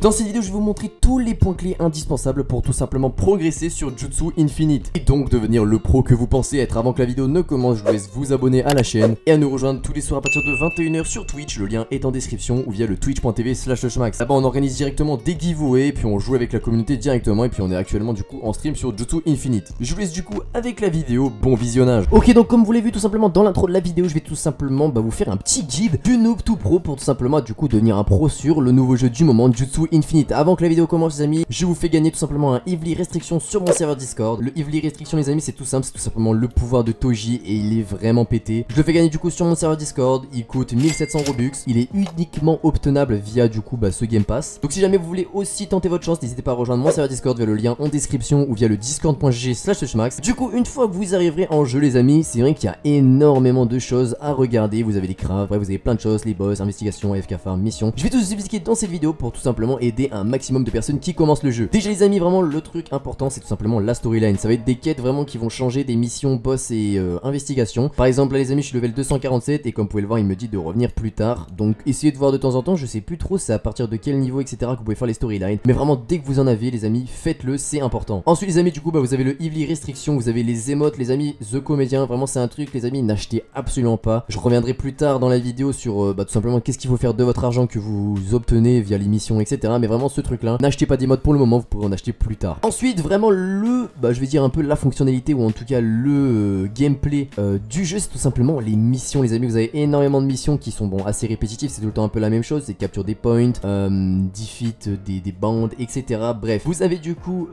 Dans cette vidéo je vais vous montrer tous les points clés indispensables pour tout simplement progresser sur Jutsu Infinite et donc devenir le pro que vous pensez être. Avant que la vidéo ne commence, je vous laisse vous abonner à la chaîne et à nous rejoindre tous les soirs à partir de 21 h sur Twitch. Le lien est en description ou via le twitch.tv/leshmax. Là-bas on organise directement des giveaways, puis on joue avec la communauté directement et puis on est actuellement du coup en stream sur Jutsu Infinite. Je vous laisse du coup avec la vidéo, bon visionnage. Ok, donc comme vous l'avez vu tout simplement dans l'intro de la vidéo, je vais tout simplement vous faire un petit guide du noob tout pro pour tout simplement du coup devenir un pro sur le nouveau jeu du moment, Jutsu Infinite. Avant que la vidéo commence les amis, je vous fais gagner tout simplement un Evely Restriction sur mon serveur Discord. Le Evely Restriction les amis c'est tout simple, c'est tout simplement le pouvoir de Toji et il est vraiment pété. Je le fais gagner du coup sur mon serveur Discord, il coûte 1700 Robux, il est uniquement obtenable via du coup ce Game Pass. Donc si jamais vous voulez aussi tenter votre chance, n'hésitez pas à rejoindre mon serveur Discord via le lien en description ou via le discord.gg/leshmax. Du coup une fois que vous arriverez en jeu les amis, c'est vrai qu'il y a énormément de choses à regarder. Vous avez les crafts, bref vous avez plein de choses, les boss, investigations, AFK farm, missions. Je vais tout vous expliquer dans cette vidéo pour tout simplement aider un maximum de personnes qui commencent le jeu. Déjà les amis, vraiment le truc important c'est tout simplement la storyline. Ça va être des quêtes vraiment qui vont changer, des missions, boss et investigations. Par exemple là les amis je suis level 247 et comme vous pouvez le voir il me dit de revenir plus tard. Donc essayez de voir de temps en temps, je sais plus trop c'est à partir de quel niveau etc que vous pouvez faire les storylines. Mais vraiment dès que vous en avez les amis, faites-le, c'est important. Ensuite les amis du coup vous avez le Evely Restriction, vous avez les émotes les amis, The Comédien, vraiment c'est un truc les amis, n'achetez absolument pas. Je reviendrai plus tard dans la vidéo sur tout simplement qu'est-ce qu'il faut faire de votre argent que vous obtenez via les missions etc. Mais vraiment ce truc là, n'achetez pas d'émotes pour le moment, vous pourrez en acheter plus tard. Ensuite vraiment je vais dire un peu la fonctionnalité ou en tout cas le gameplay du jeu, c'est tout simplement les missions les amis. Vous avez énormément de missions qui sont assez répétitives, c'est tout le temps un peu la même chose, c'est capture des points, defeat des bandes etc. Bref, vous avez du coup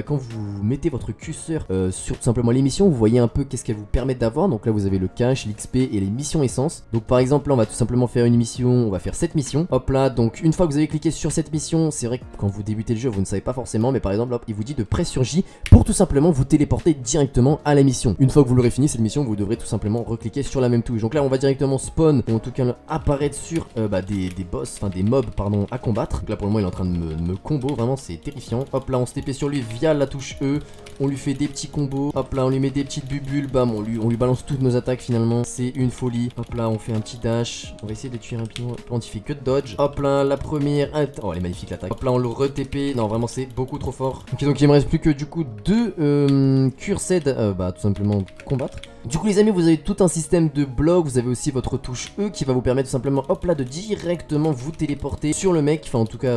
quand vous mettez votre curseur sur tout simplement les missions, vous voyez un peu qu'est-ce qu'elles vous permettent d'avoir. Donc là vous avez le cash, l'XP et les missions essence. Donc par exemple là on va tout simplement faire une mission, on va faire cette mission. Hop là, donc une fois que vous avez cliqué sur cette mission, c'est vrai que quand vous débutez le jeu vous ne savez pas forcément, mais par exemple hop, il vous dit de presser sur J pour tout simplement vous téléporter directement à la mission. Une fois que vous l'aurez fini cette mission, vous devrez tout simplement recliquer sur la même touche. Donc là on va directement spawn ou en tout cas apparaître sur des boss, enfin des mobs pardon à combattre. Donc là pour le moment il est en train de me combo, vraiment c'est terrifiant. Hop là on se TP sur lui via la touche E, on lui fait des petits combos. Hop là on lui met des petites bubules, bam on lui balance toutes nos attaques finalement, c'est une folie. Hop là on fait un petit dash, on va essayer de tuer rapidement. On y fait que de dodge. Hop là la première, oh elle est magnifique l'attaque. Hop là on le re-TP, non vraiment c'est beaucoup trop fort. Ok donc il me reste plus que du coup deux cursed tout simplement combattre. Du coup les amis vous avez tout un système de blocs, vous avez aussi votre touche E qui va vous permettre tout simplement hop là de directement vous téléporter sur le mec, enfin en tout cas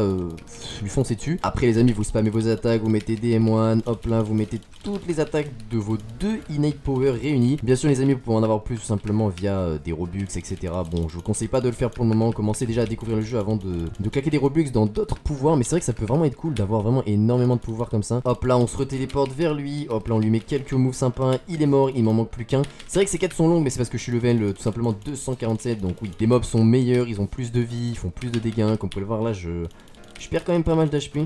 lui foncer dessus. Après les amis vous spammez vos attaques, vous mettez des M1, hop là vous mettez toutes les attaques de vos deux innate power réunis. Bien sûr les amis vous pouvez en avoir plus tout simplement via des Robux etc. Bon je vous conseille pas de le faire pour le moment, commencez déjà à découvrir le jeu avant de claquer des Robux dans d'autres pouvoirs. Mais c'est vrai que ça peut vraiment être cool d'avoir vraiment énormément de pouvoirs comme ça. Hop là on se retéléporte vers lui, hop là on lui met quelques moves sympas, il est mort, il m'en manque plus qu'un. C'est vrai que ces quêtes sont longues mais c'est parce que je suis level tout simplement 247. Donc oui les mobs sont meilleurs, ils ont plus de vie, ils font plus de dégâts. Comme vous pouvez le voir là je perds quand même pas mal d'HP.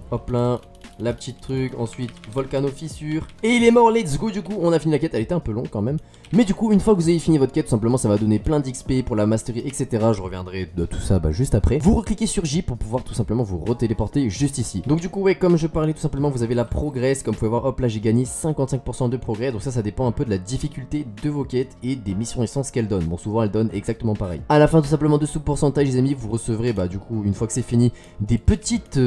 Hop là la petite truc, ensuite volcano fissure et il est mort, let's go. Du coup on a fini la quête, elle était un peu longue quand même. Mais du coup une fois que vous avez fini votre quête tout simplement ça va donner plein d'XP pour la mastery etc. Je reviendrai de tout ça juste après. Vous recliquez sur J pour pouvoir tout simplement vous retéléporter juste ici. Donc du coup ouais comme je parlais tout simplement vous avez la progress. Comme vous pouvez voir hop là j'ai gagné 55% de progrès. Donc ça dépend un peu de la difficulté de vos quêtes et des missions essence qu'elles donnent. Bon souvent elles donnent exactement pareil. À la fin tout simplement de ce pourcentage les amis vous recevrez du coup une fois que c'est fini des petites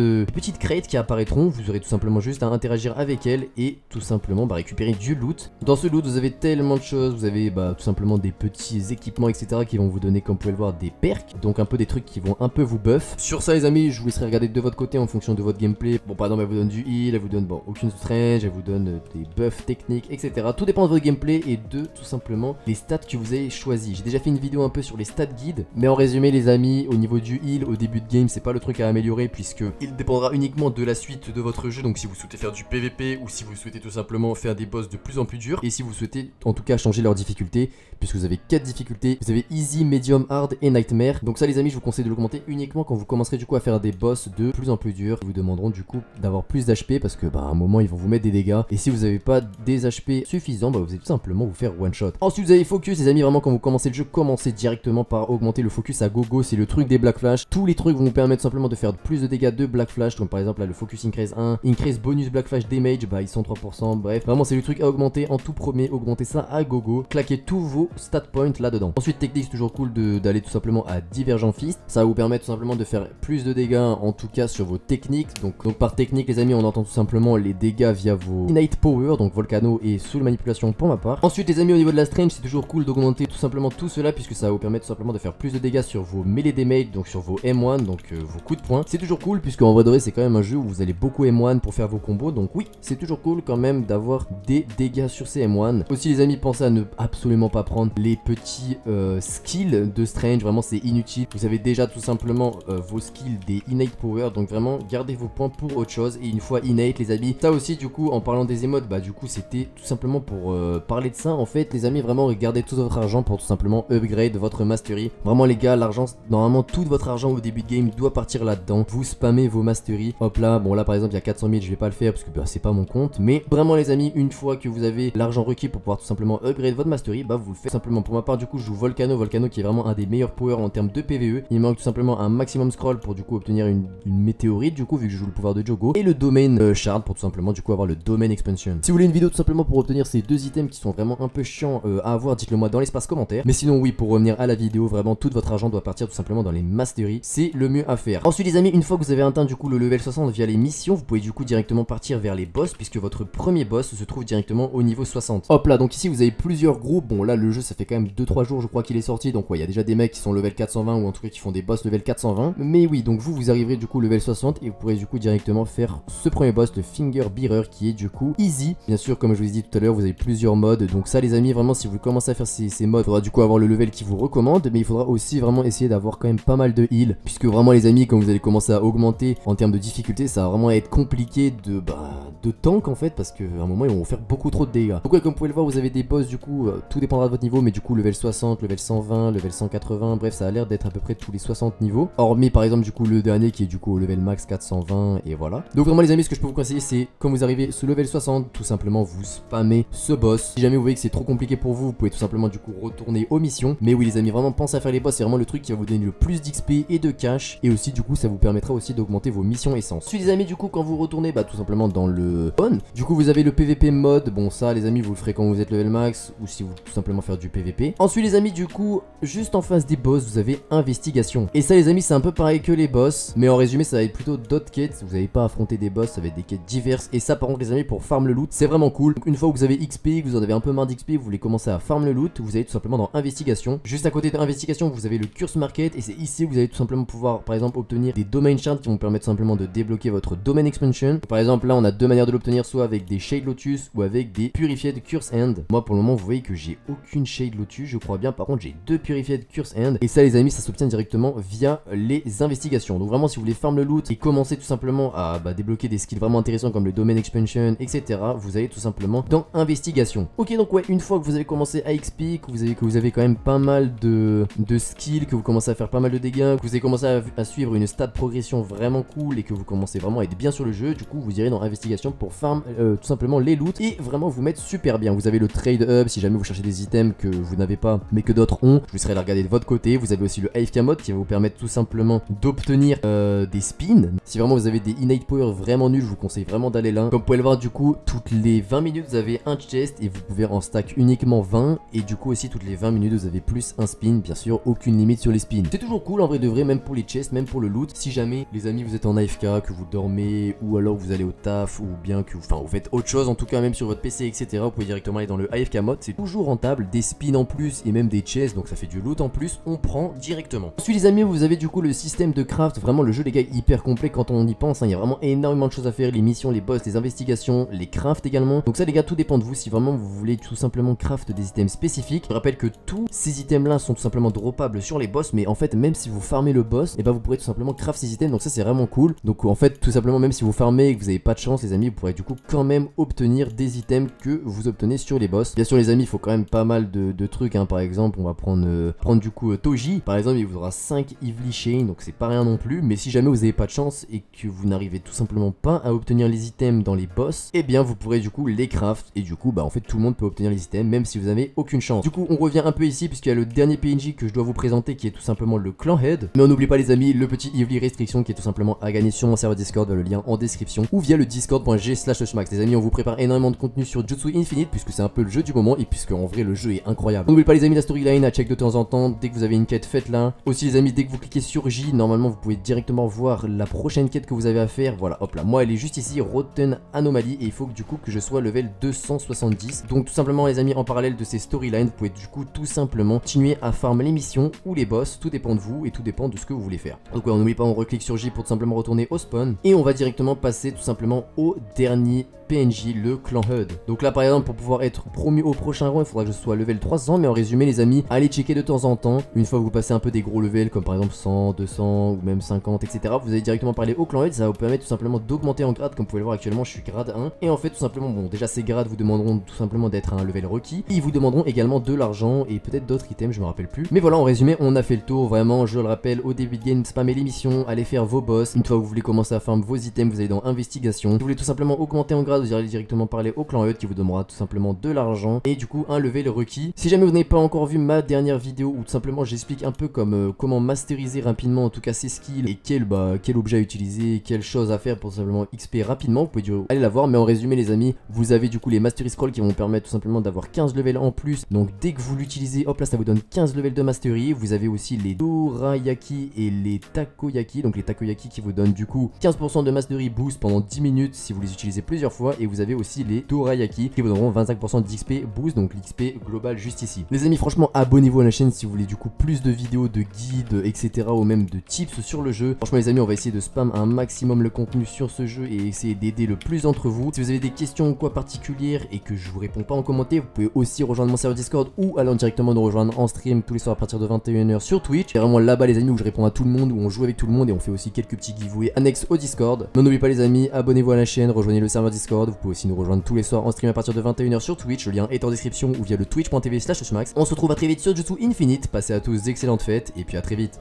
crates qui apparaîtront. Vous aurez tout simplement juste à interagir avec elles et tout simplement récupérer du loot. Dans ce loot vous avez tellement de choses, vous avez tout simplement des petits équipements etc qui vont vous donner comme vous pouvez le voir des perks, donc un peu des trucs qui vont un peu vous buff. Sur ça les amis je vous laisserai regarder de votre côté en fonction de votre gameplay. Bon par exemple elle vous donne du heal, elle vous donne aucune strange, elle vous donne des buffs techniques etc. Tout dépend de votre gameplay et de tout simplement les stats que vous avez choisi. J'ai déjà fait une vidéo un peu sur les stats guides, mais en résumé les amis au niveau du heal au début de game c'est pas le truc à améliorer puisque il dépendra uniquement de la suite de votre jeu. Donc si vous souhaitez faire du PVP ou si vous souhaitez tout simplement faire des boss de plus en plus durs et si vous souhaitez en tout cas changer leur difficulté, puisque vous avez 4 difficultés, vous avez easy, medium, hard et nightmare. Donc ça les amis je vous conseille de l'augmenter uniquement quand vous commencerez du coup à faire des boss de plus en plus durs. Ils vous demanderont du coup d'avoir plus d'HP parce que à un moment ils vont vous mettre des dégâts et si vous n'avez pas des HP suffisants vous allez tout simplement vous faire one shot. Ensuite vous avez focus les amis, vraiment quand vous commencez le jeu commencez directement par augmenter le focus à gogo, c'est le truc des Black Flash. Tous les trucs vont vous permettre simplement de faire plus de dégâts de Black Flash, comme par exemple là le focus increase 1, 1, increase bonus black flash damage, bah ils sont 3%, bref, vraiment c'est le truc à augmenter en tout premier, augmenter ça à gogo, claquer tous vos stat points là-dedans. Ensuite technique, c'est toujours cool d'aller tout simplement à Divergent Fist, ça va vous permettre tout simplement de faire plus de dégâts en tout cas sur vos techniques, donc par technique les amis on entend tout simplement les dégâts via vos innate power, donc Volcano et Soul Manipulation pour ma part. Ensuite les amis au niveau de la strange c'est toujours cool d'augmenter tout simplement tout cela puisque ça va vous permettre tout simplement de faire plus de dégâts sur vos melee damage, donc sur vos M1, donc vos coups de poing. C'est toujours cool puisque en vrai de vrai c'est quand même un jeu où vous allez beaucoup M1 pour faire vos combos, donc oui c'est toujours cool quand même d'avoir des dégâts sur ces M1. Aussi les amis pensez à ne absolument pas prendre les petits skills de strange, vraiment c'est inutile, vous avez déjà tout simplement vos skills des innate power, donc vraiment gardez vos points pour autre chose. Et une fois innate les amis, ça aussi du coup en parlant des émotes, bah du coup c'était tout simplement pour parler de ça en fait les amis, vraiment regardez tout votre argent pour tout simplement upgrade votre mastery. Vraiment les gars, l'argent, normalement tout votre argent au début de game doit partir là-dedans, vous spammez vos mastery, hop là, bon là par exemple il y a 400 000, je vais pas le faire parce que bah, c'est pas mon compte, mais vraiment les amis, une fois que vous avez l'argent requis pour pouvoir tout simplement upgrade votre mastery, bah vous le faites simplement. Pour ma part du coup je joue Volcano qui est vraiment un des meilleurs powers en termes de PvE, il manque tout simplement un maximum scroll pour du coup obtenir une météorite du coup vu que je joue le pouvoir de Jogo, et le domaine shard pour tout simplement du coup avoir le domaine expansion. Si vous voulez une vidéo tout simplement pour obtenir ces deux items qui sont vraiment un peu chiants à avoir, dites-le moi dans l'espace commentaire, mais sinon oui, pour revenir à la vidéo, vraiment tout votre argent doit partir tout simplement dans les masteries, c'est le mieux à faire. Ensuite les amis, une fois que vous avez atteint du coup le level 60 via les missions, vous pouvez du coup directement partir vers les boss puisque votre premier boss se trouve directement au niveau 60. Hop là, donc ici vous avez plusieurs groupes, bon là le jeu ça fait quand même 2-3 jours je crois qu'il est sorti, donc ouais il y a déjà des mecs qui sont level 420 ou en tout cas qui font des boss level 420, mais oui donc vous arriverez du coup level 60 et vous pourrez du coup directement faire ce premier boss, le Finger Bearer, qui est du coup easy. Bien sûr comme je vous ai dit tout à l'heure, vous avez plusieurs modes, donc ça les amis vraiment si vous commencez à faire ces modes, il faudra du coup avoir le level qui vous recommande, mais il faudra aussi vraiment essayer d'avoir quand même pas mal de heal, puisque vraiment les amis quand vous allez commencer à augmenter en termes de difficulté, ça va vraiment être compliqué de tank en fait, parce qu'à un moment ils vont vous faire beaucoup trop de dégâts. Donc ouais, comme vous pouvez le voir, vous avez des boss du coup, tout dépendra de votre niveau, mais du coup level 60, level 120, level 180, bref ça a l'air d'être à peu près tous les 60 niveaux, hormis par exemple du coup le dernier qui est du coup au level max 420 et voilà. Donc vraiment les amis, ce que je peux vous conseiller c'est quand vous arrivez ce level 60, tout simplement vous spammez ce boss. Si jamais vous voyez que c'est trop compliqué pour vous, vous pouvez tout simplement du coup retourner aux missions, mais oui les amis vraiment pensez à faire les boss, c'est vraiment le truc qui va vous donner le plus d'XP et de cash, et aussi du coup ça vous permettra aussi d'augmenter vos missions essence. Ensuite les amis du coup quand vous retournez tout simplement dans le on, du coup vous avez le PVP mode, bon ça les amis vous le ferez quand vous êtes level max ou si vous tout simplement faire du PVP. Ensuite les amis du coup juste en face des boss vous avez investigation, et ça les amis c'est un peu pareil que les boss, mais en résumé ça va être plutôt d'autres quêtes, vous n'allez pas affronter des boss, ça va être des quêtes diverses, et ça par contre les amis pour farm le loot c'est vraiment cool. Donc, une fois que vous avez XP, que vous en avez un peu marre d'XP, vous voulez commencer à farm le loot, vous allez tout simplement dans investigation. Juste à côté de investigation vous avez le curse market, et c'est ici que vous allez tout simplement pouvoir par exemple obtenir des domain shards qui vont permettre simplement de débloquer votre domain expansion. Par exemple là on a deux manières de l'obtenir, soit avec des shade lotus ou avec des purified curse hand. Moi pour le moment vous voyez que j'ai aucune shade lotus je crois bien, par contre j'ai deux purified curse hand, et ça les amis ça s'obtient directement via les investigations. Donc vraiment si vous voulez farm le loot et commencer tout simplement à débloquer des skills vraiment intéressants comme le domain expansion etc, vous allez tout simplement dans investigation. Ok donc ouais, une fois que vous avez commencé à XP, que vous avez quand même pas mal de skills, que vous commencez à faire pas mal de dégâts, que vous avez commencé à suivre une stat progression vraiment cool et que vous commencez vraiment à être bien sur le jeu, du coup vous irez dans investigation pour farm tout simplement les loots et vraiment vous mettre super bien. Vous avez le trade hub si jamais vous cherchez des items que vous n'avez pas mais que d'autres ont, je vous serai à regarder de votre côté. Vous avez aussi le AFK mode qui va vous permettre tout simplement d'obtenir des spins. Si vraiment vous avez des innate power vraiment nuls, je vous conseille vraiment d'aller là. Comme vous pouvez le voir du coup toutes les 20 minutes vous avez un chest et vous pouvez en stack uniquement 20, et du coup aussi toutes les 20 minutes vous avez plus un spin, bien sûr aucune limite sur les spins. C'est toujours cool en vrai de vrai, même pour les chests, même pour le loot. Si jamais les amis vous êtes en AFK, que vous dormez ou alors vous allez au taf ou bien que vous faites autre chose, en tout cas même sur votre PC etc, vous pouvez directement aller dans le AFK mode, c'est toujours rentable, des spins en plus et même des chests, donc ça fait du loot en plus, on prend directement. Ensuite les amis vous avez du coup le système de craft, vraiment le jeu les gars hyper complet quand on y pense, hein. Il y a vraiment énormément de choses à faire, les missions, les boss, les investigations, les crafts également. Donc ça les gars tout dépend de vous si vraiment vous voulez tout simplement craft des items spécifiques. Je rappelle que tous ces items là sont tout simplement droppables sur les boss, mais en fait même si vous farmez le boss, et vous pourrez tout simplement craft ces items, donc ça c'est vraiment cool. Donc en fait tout simplement même si vous farmez et que vous n'avez pas de chance les amis, vous pourrez du coup quand même obtenir des items que vous obtenez sur les boss. Bien sûr les amis il faut quand même pas mal de trucs, hein. Par exemple on va prendre du coup Toji par exemple, il vous aura 5 Evely Chain, donc c'est pas rien non plus, mais si jamais vous n'avez pas de chance et que vous n'arrivez tout simplement pas à obtenir les items dans les boss, et bien vous pourrez du coup les craft, et du coup en fait tout le monde peut obtenir les items même si vous avez aucune chance. Du coup on revient un peu ici puisqu'il y a le dernier PNJ que je dois vous présenter qui est tout simplement le clan head, mais on n'oublie pas les amis le petit Evely restriction qui est tout simplement à gagner sur mon serveur Discord, le lien en description ou via le discord.g/shmax. Les amis, on vous prépare énormément de contenu sur Jutsu Infinite puisque c'est un peu le jeu du moment et puisque en vrai le jeu est incroyable. N'oubliez pas les amis la storyline à check de temps en temps dès que vous avez une quête, faites-la. Aussi les amis, dès que vous cliquez sur J, normalement vous pouvez directement voir la prochaine quête que vous avez à faire. Voilà, hop là, moi elle est juste ici, Rotten Anomaly, et il faut que du coup que je sois level 270. Donc tout simplement les amis, en parallèle de ces storylines, vous pouvez du coup tout simplement continuer à farm les missions ou les boss, tout dépend de vous et tout dépend de ce que vous voulez faire. Donc ouais, on n'oublie pas, on reclique sur J pour tout simplement retourner au spawn et on va directement passer tout simplement au dernier PNJ, le clan HUD. Donc là par exemple, pour pouvoir être promu au prochain rang, il faudra que je sois level 300, mais en résumé les amis, allez checker de temps en temps, une fois que vous passez un peu des gros levels comme par exemple 100, 200 ou même 50 etc, vous allez directement parler au clan HUD, ça va vous permettre tout simplement d'augmenter en grade. Comme vous pouvez le voir actuellement, je suis grade 1 et en fait tout simplement, bon déjà ces grades vous demanderont tout simplement d'être à un level requis, et ils vous demanderont également de l'argent et peut-être d'autres items, je me rappelle plus, mais voilà, en résumé on a fait le tour. Vraiment je le rappelle, au début de game, spammez les missions, allez faire vos boss, une fois que vous voulez commencer à farm vos items, vous allez dans investigation. Si vous voulez tout simplement augmenter en grade, vous allez directement parler au clan HUD qui vous donnera tout simplement de l'argent et du coup un level requis. Si jamais vous n'avez pas encore vu ma dernière vidéo où tout simplement j'explique un peu comme comment masteriser rapidement en tout cas ses skills et quel objet à utiliser, quelle chose à faire pour tout simplement XP rapidement, vous pouvez aller la voir. Mais en résumé les amis, vous avez du coup les mastery scrolls qui vont vous permettre tout simplement d'avoir 15 levels en plus. Donc dès que vous l'utilisez, hop là ça vous donne 15 levels de mastery. Vous avez aussi les dorayaki et les takoyaki, donc les takoyaki qui vous donnent du coup 15% de mastery boost pendant 10 minutes si vous les utilisez plusieurs fois, et vous avez aussi les dorayaki qui vous donneront 25% d'XP boost, donc l'XP global juste ici. Les amis franchement abonnez-vous à la chaîne si vous voulez du coup plus de vidéos, de guides etc ou même de tips sur le jeu. Franchement les amis, on va essayer de spam un maximum le contenu sur ce jeu et essayer d'aider le plus d'entre vous. Si vous avez des questions ou quoi particulières et que je vous réponds pas en commentaire, vous pouvez aussi rejoindre mon serveur Discord ou aller directement nous rejoindre en stream tous les soirs à partir de 21 h sur Twitch. C'est vraiment là-bas les amis où je réponds à tout le monde, où on joue avec tout le monde et on fait aussi quelques petits giveaways annexes au Discord. Mais n'oubliez pas les amis, abonnez-vous à la chaîne, rejoignez le serveur Discord, vous pouvez aussi nous rejoindre tous les soirs en stream à partir de 21 h sur Twitch, le lien est en description ou via le twitch.tv/shmax. On se retrouve à très vite sur Jutsu Infinite, passez à tous d'excellentes fêtes et puis à très vite.